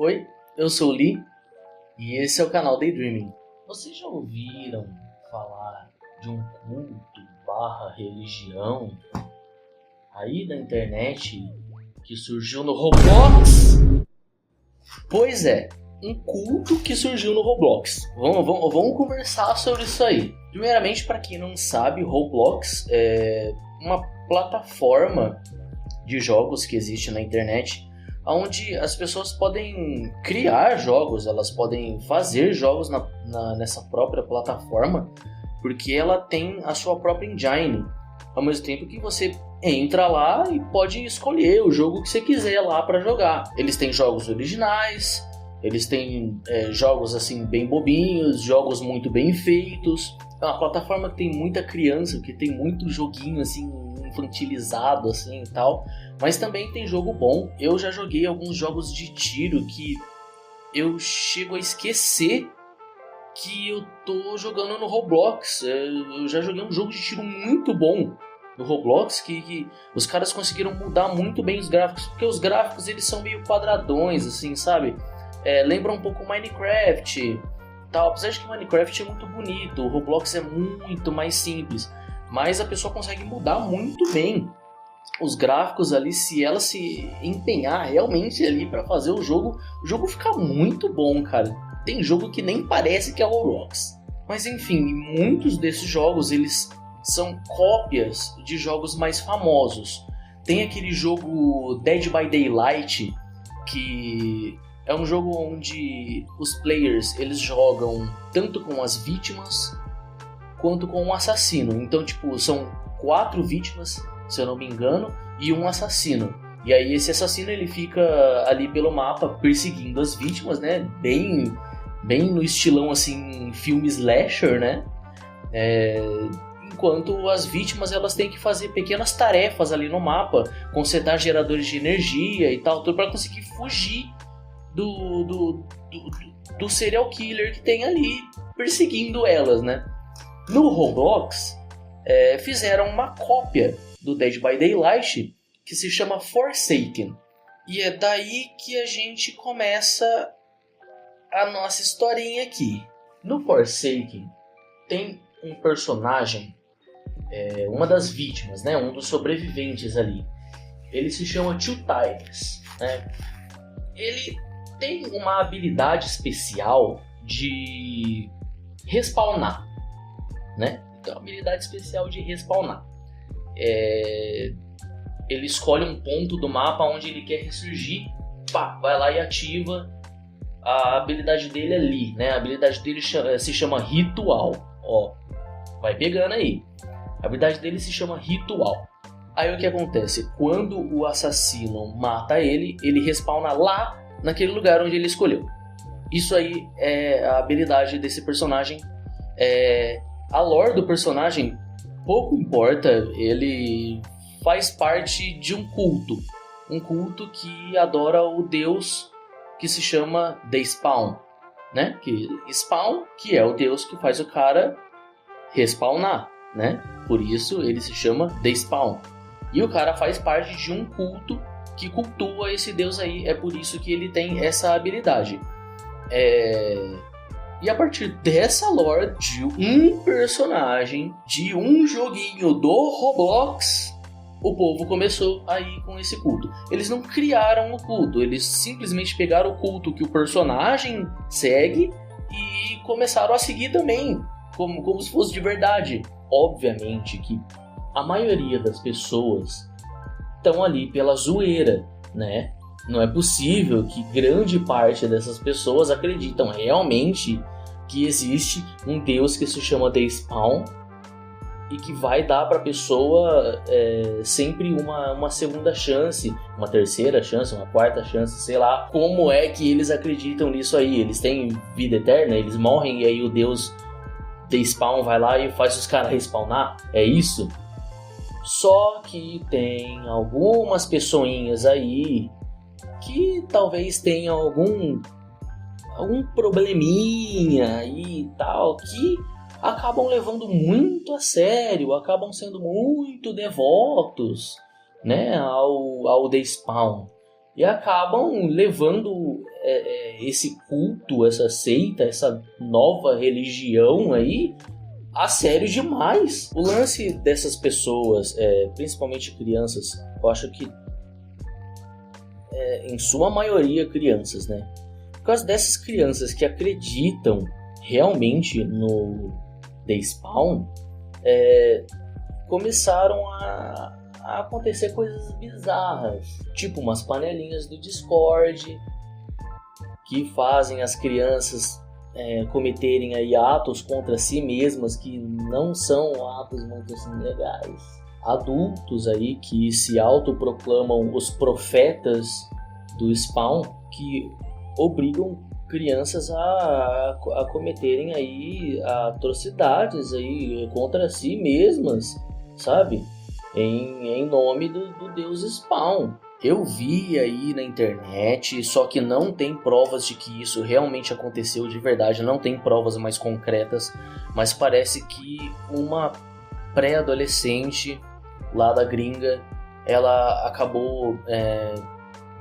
Oi, eu sou o Lee e esse é o canal Daydreaming. Vocês já ouviram falar de um culto barra religião aí na internet que surgiu no Roblox? Pois é, um culto que surgiu no Roblox. Vamos conversar sobre isso aí. Primeiramente, para quem não sabe, Roblox é uma plataforma de jogos que existe na internet, onde as pessoas podem criar jogos, elas podem fazer jogos nessa própria plataforma, porque ela tem a sua própria engine, ao mesmo tempo que você entra lá e pode escolher o jogo que você quiser lá para jogar. Eles têm jogos originais, eles têm jogos assim bem bobinhos, jogos muito bem feitos. É uma plataforma que tem muita criança, que tem muito joguinho assim infantilizado assim e tal, mas também tem jogo bom. Eu já joguei alguns jogos de tiro que eu chego a esquecer que eu tô jogando no Roblox. Eu já joguei um jogo de tiro muito bom no Roblox, que os caras conseguiram mudar muito bem os gráficos, porque os gráficos eles são meio quadradões assim, sabe? Lembra um pouco Minecraft tal, apesar de que Minecraft é muito bonito, o Roblox é muito mais simples, mas a pessoa consegue mudar muito bem os gráficos ali. Se ela se empenhar realmente ali para fazer o jogo fica muito bom, cara. Tem jogo que nem parece que é Roblox. Mas enfim, muitos desses jogos eles são cópias de jogos mais famosos. Tem aquele jogo Dead by Daylight, que é um jogo onde os players eles jogam tanto com as vítimas quanto com um assassino. Então, tipo, são 4 vítimas, se eu não me engano, e um assassino. E aí esse assassino ele fica ali pelo mapa perseguindo as vítimas, né? Bem no estilão assim, filme slasher, né? Enquanto as vítimas elas têm que fazer pequenas tarefas ali no mapa, consertar geradores de energia e tal, tudo para conseguir fugir do serial killer que tem ali perseguindo elas, né? No Roblox, fizeram uma cópia do Dead by Daylight que se chama Forsaken. E é daí que a gente começa a nossa historinha aqui. No Forsaken, tem um personagem, uma das vítimas, né, um dos sobreviventes ali. Ele se chama Two Times, né? Ele tem uma habilidade especial de respawnar, né? Então, habilidade especial de respawnar. Ele escolhe um ponto do mapa onde ele quer ressurgir, pá, vai lá e ativa a habilidade dele ali, né? A habilidade dele se chama Ritual. Ó, vai pegando aí. A habilidade dele se chama Ritual. Aí o que acontece? Quando o assassino mata ele, ele respawna lá naquele lugar onde ele escolheu. Isso aí é a habilidade desse personagem. A lore do personagem pouco importa, ele faz parte de um culto que adora o deus que se chama The Spawn, né? Spawn, que é o deus que faz o cara respawnar, né? Por isso ele se chama The Spawn. E o cara faz parte de um culto que cultua esse deus aí, é por isso que ele tem essa habilidade. E a partir dessa lore de um personagem, de um joguinho do Roblox, o povo começou a ir com esse culto. Eles não criaram o culto, eles simplesmente pegaram o culto que o personagem segue e começaram a seguir também, como se fosse de verdade. Obviamente que a maioria das pessoas estão ali pela zoeira, né? Não é possível que grande parte dessas pessoas acreditam realmente que existe um deus que se chama The Spawn e que vai dar para a pessoa sempre uma segunda chance, uma terceira chance, uma quarta chance, sei lá. Como é que eles acreditam nisso aí? Eles têm vida eterna? Eles morrem e aí o deus The Spawn vai lá e faz os caras respawnar? É isso? Só que tem algumas pessoinhas aí que talvez tenham algum probleminha e tal, que acabam levando muito a sério, acabam sendo muito devotos, né, ao The Spawn, e acabam levando esse culto, essa seita, essa nova religião aí a sério demais. O lance dessas pessoas, principalmente crianças, eu acho que em sua maioria crianças, né? Por causa dessas crianças que acreditam realmente no The Spawn, começaram a acontecer coisas bizarras, tipo umas panelinhas do Discord que fazem as crianças cometerem aí atos contra si mesmas que não são atos muito assim legais. Adultos aí que se autoproclamam os profetas do Spawn, que obrigam crianças a cometerem aí atrocidades aí contra si mesmas, sabe? Em nome do deus Spawn. Eu vi aí na internet, só que não tem provas de que isso realmente aconteceu de verdade, não tem provas mais concretas, mas parece que uma pré-adolescente lá da gringa, ela acabou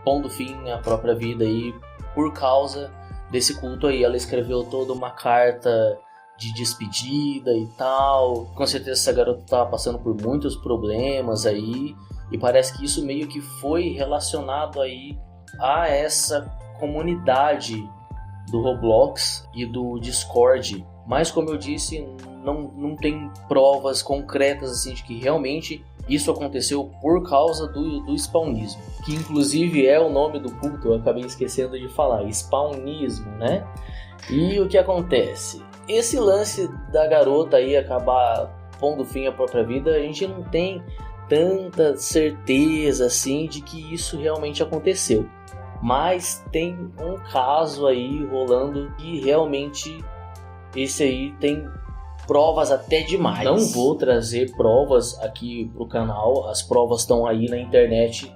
pondo fim à própria vida aí por causa desse culto aí. Ela escreveu toda uma carta de despedida e tal. Com certeza essa garota estava passando por muitos problemas aí, e parece que isso meio que foi relacionado aí a essa comunidade do Roblox e do Discord. Mas como eu disse, não tem provas concretas assim de que realmente isso aconteceu por causa do spawnismo, que inclusive é o nome do culto, eu acabei esquecendo de falar, spawnismo, né? E o que acontece? Esse lance da garota aí acabar pondo fim à própria vida, a gente não tem tanta certeza assim de que isso realmente aconteceu, mas tem um caso aí rolando que realmente esse aí tem provas até demais. Não vou trazer provas aqui pro canal, as provas estão aí na internet,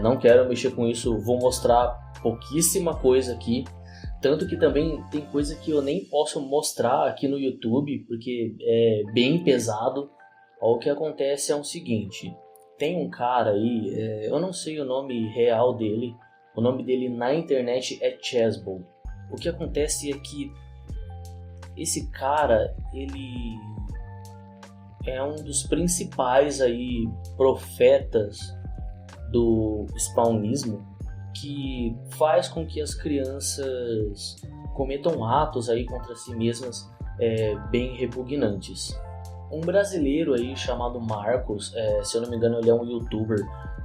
não quero mexer com isso, vou mostrar pouquíssima coisa aqui, tanto que também tem coisa que eu nem posso mostrar aqui no YouTube porque é bem pesado. O que acontece é o seguinte, tem um cara aí, eu não sei o nome real dele, o nome dele na internet é Chessbow. O que acontece é que esse cara, ele é um dos principais aí profetas do spawnismo, que faz com que as crianças cometam atos aí contra si mesmas bem repugnantes. Um brasileiro aí chamado Marcos, se eu não me engano ele é um youtuber,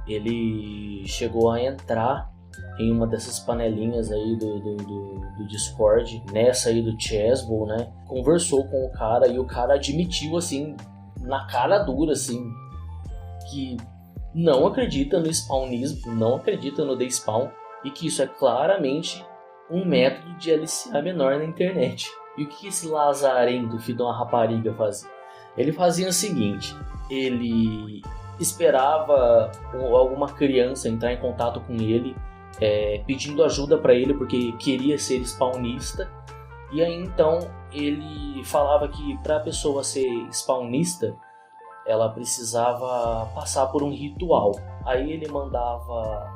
ele chegou a entrar em uma dessas panelinhas aí do Discord, nessa aí do Chessbow, né? Conversou com o cara e o cara admitiu assim, na cara dura assim, que não acredita no spawnismo, não acredita no The Spawn e que isso é claramente um método de aliciar menor na internet. E o que esse lazarento, filho de uma rapariga, fazia? Ele fazia o seguinte, ele esperava alguma criança entrar em contato com ele, pedindo ajuda para ele porque queria ser spawnista, e aí então ele falava que para a pessoa ser spawnista ela precisava passar por um ritual. Aí ele mandava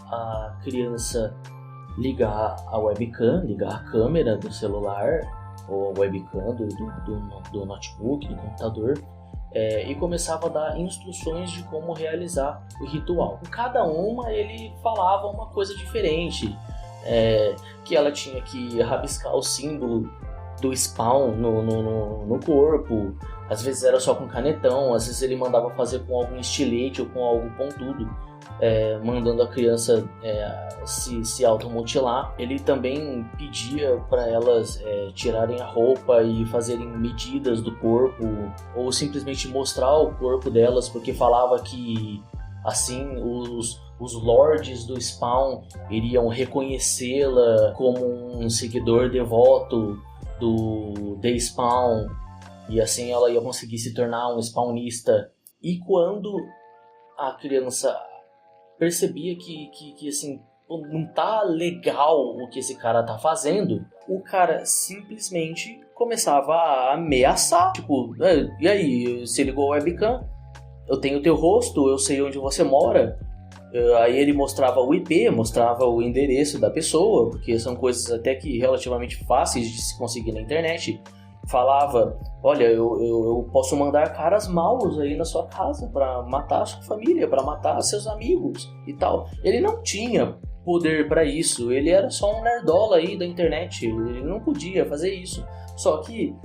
a criança ligar a webcam, ligar a câmera do celular ou a webcam do notebook, do computador, e começava a dar instruções de como realizar o ritual. Em cada uma ele falava uma coisa diferente, que ela tinha que rabiscar o símbolo do spawn no corpo, às vezes era só com canetão, às vezes ele mandava fazer com algum estilete ou com algo pontudo, mandando a criança se automutilar. Ele também pedia para elas tirarem a roupa e fazerem medidas do corpo, ou simplesmente mostrar o corpo delas, porque falava que assim os lords do Spawn iriam reconhecê-la como um seguidor devoto do The Spawn, e assim ela ia conseguir se tornar um spawnista. E quando a criança percebia que assim, não tá legal o que esse cara tá fazendo, o cara simplesmente começava a ameaçar, tipo, e aí, você ligou a webcam, eu tenho teu rosto, eu sei onde você mora, Aí ele mostrava o IP, mostrava o endereço da pessoa, porque são coisas até que relativamente fáceis de se conseguir na internet. Falava, olha, eu posso mandar caras maus aí na sua casa pra matar a sua família, pra matar seus amigos e tal. Ele não tinha poder pra isso, ele era só um nerdola aí da internet, ele não podia fazer isso. Só que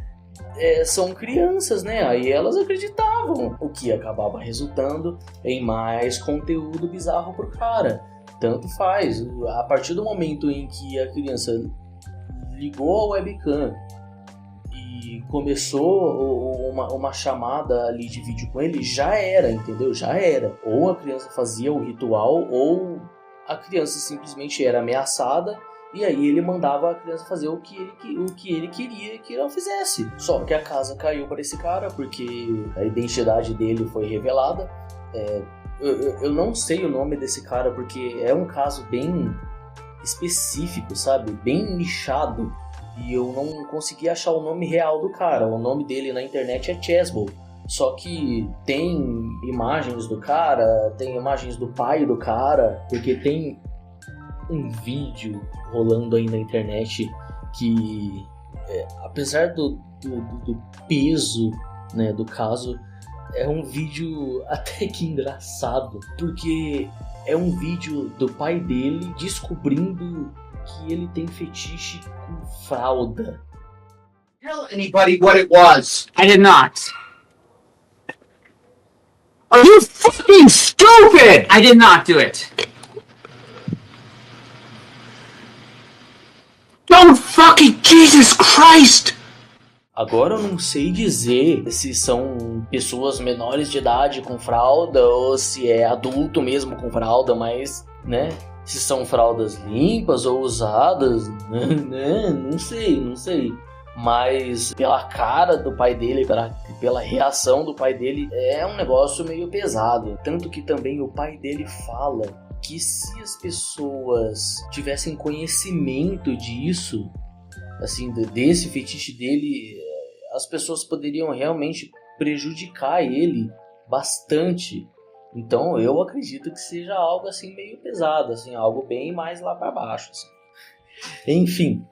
são crianças, né? Aí elas acreditavam, o que acabava resultando em mais conteúdo bizarro pro cara. Tanto faz, a partir do momento em que a criança ligou a webcam e começou uma chamada ali de vídeo com ele, já era, entendeu? Já era. Ou a criança fazia o ritual, ou a criança simplesmente era ameaçada, e aí ele mandava a criança fazer o que ele queria que ela fizesse. Só que a casa caiu para esse cara, porque a identidade dele foi revelada. Eu não sei o nome desse cara, porque é um caso bem específico, sabe? Bem nichado. E eu não consegui achar o nome real do cara. O nome dele na internet é Chesbo. Só que tem imagens do cara, tem imagens do pai do cara, porque tem um vídeo rolando aí na internet que, apesar do peso, né, do caso, é um vídeo até que engraçado, porque é um vídeo do pai dele descobrindo que ele tem fetiche com fralda. Tell anybody what it was. I did not. Are you fucking stupid? I did not do it. Don't fucking Jesus Christ! Agora eu não sei dizer se são pessoas menores de idade com fralda ou se é adulto mesmo com fralda, mas, né? Se são fraldas limpas ou usadas, né? Não sei. Mas pela cara do pai dele, pela reação do pai dele, é um negócio meio pesado. Tanto que também o pai dele fala que se as pessoas tivessem conhecimento disso, assim, desse fetiche dele, as pessoas poderiam realmente prejudicar ele bastante. Então eu acredito que seja algo assim meio pesado, assim, algo bem mais lá para baixo, assim. Enfim,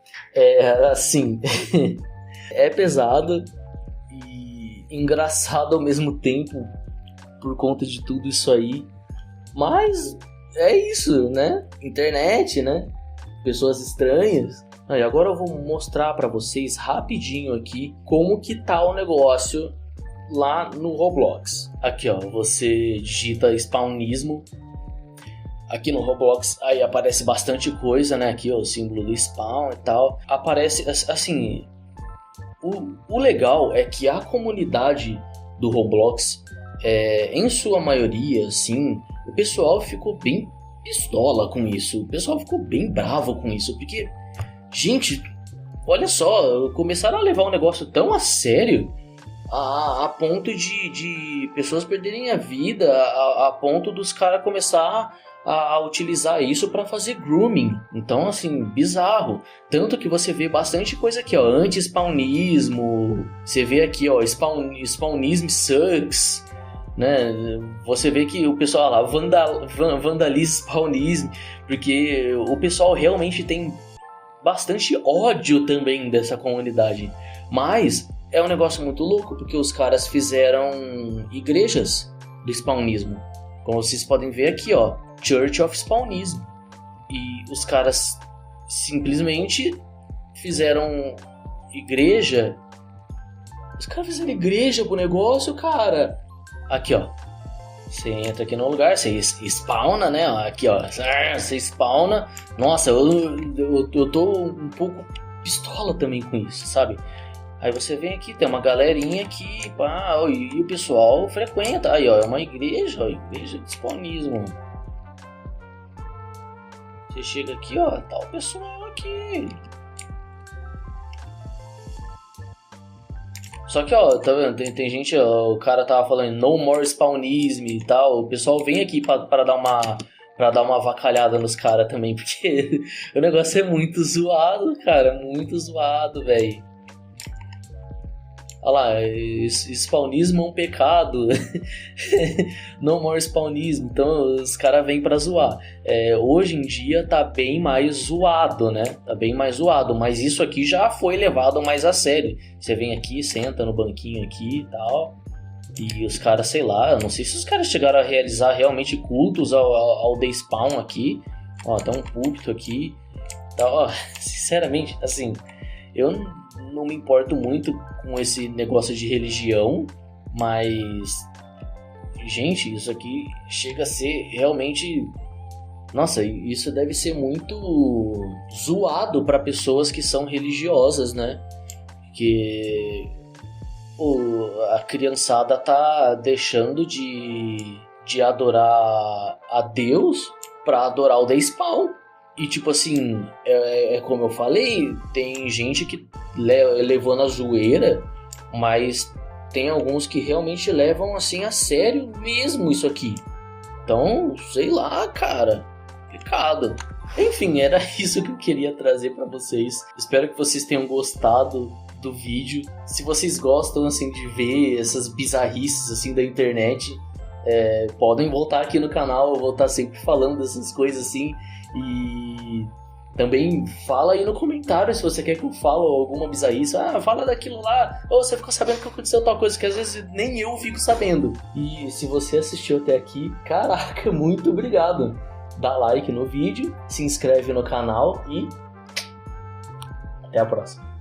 assim, é pesado e engraçado ao mesmo tempo por conta de tudo isso aí, mas é isso, né? Internet, né? Pessoas estranhas. E agora eu vou mostrar para vocês rapidinho aqui como que tá o negócio lá no Roblox. Aqui, ó, você digita spawnismo. Aqui no Roblox aí aparece bastante coisa, né? Aqui, ó, o símbolo do spawn e tal. Aparece, assim... O legal é que a comunidade do Roblox, em sua maioria, assim, o pessoal ficou bem pistola com isso. O pessoal ficou bem bravo com isso, porque... Gente, olha só, começaram a levar um negócio tão a sério a ponto de pessoas perderem a vida, a ponto dos caras começar a utilizar isso para fazer grooming. Então, assim, bizarro. Tanto que você vê bastante coisa aqui, ó, anti-spawnismo, você vê aqui, ó, spawnism sucks, né? Você vê que o pessoal lá vandaliza spawnism, porque o pessoal realmente tem bastante ódio também dessa comunidade. Mas é um negócio muito louco, porque os caras fizeram igrejas do spawnismo. Como vocês podem ver aqui, ó, Church of Spawnism. E os caras simplesmente fizeram igreja. Os caras fizeram igreja pro negócio, cara. Aqui, ó. Você entra aqui no lugar, você spawna, né? Aqui, ó. Você spawna. Nossa, eu tô um pouco pistola também com isso, sabe? Aí você vem aqui, tem uma galerinha aqui, pá, e o pessoal frequenta. Aí, ó, é uma igreja, ó, igreja de spawnismo. Você chega aqui, ó, tá o pessoal aqui. Só que, ó, tá vendo? Tem gente, ó, o cara tava falando no more spawnism e tal. O pessoal vem aqui pra dar uma avacalhada nos caras também, porque o negócio é muito zoado, cara. Muito zoado, velho. Olha lá, spawnismo é um pecado. No more spawnismo. Então os caras vêm pra zoar. Hoje em dia tá bem mais zoado, né? Tá bem mais zoado. Mas isso aqui já foi levado mais a sério. Você vem aqui, senta no banquinho aqui e tal. E os caras, sei lá, eu não sei se os caras chegaram a realizar realmente cultos ao The Spawn aqui. Ó, tá um púlpito aqui. Tá, ó, sinceramente, assim, eu não me importo muito com esse negócio de religião, mas, gente, isso aqui chega a ser realmente... Nossa, isso deve ser muito zoado para pessoas que são religiosas, né? Que a criançada tá deixando de adorar a Deus para adorar o The Spawn. E tipo assim, como eu falei, tem gente que levou na zoeira, mas tem alguns que realmente levam assim a sério mesmo isso aqui. Então, sei lá, cara, complicado. Enfim, era isso que eu queria trazer pra vocês. Espero que vocês tenham gostado do vídeo. Se vocês gostam assim de ver essas bizarrices assim da internet, podem voltar aqui no canal, eu vou estar sempre falando dessas coisas assim. E também fala aí no comentário se você quer que eu fale alguma bizarrice. Fala daquilo lá, ou você ficou sabendo que aconteceu tal coisa, que às vezes nem eu fico sabendo. E se você assistiu até aqui, caraca, muito obrigado. Dá like no vídeo, se inscreve no canal e até a próxima.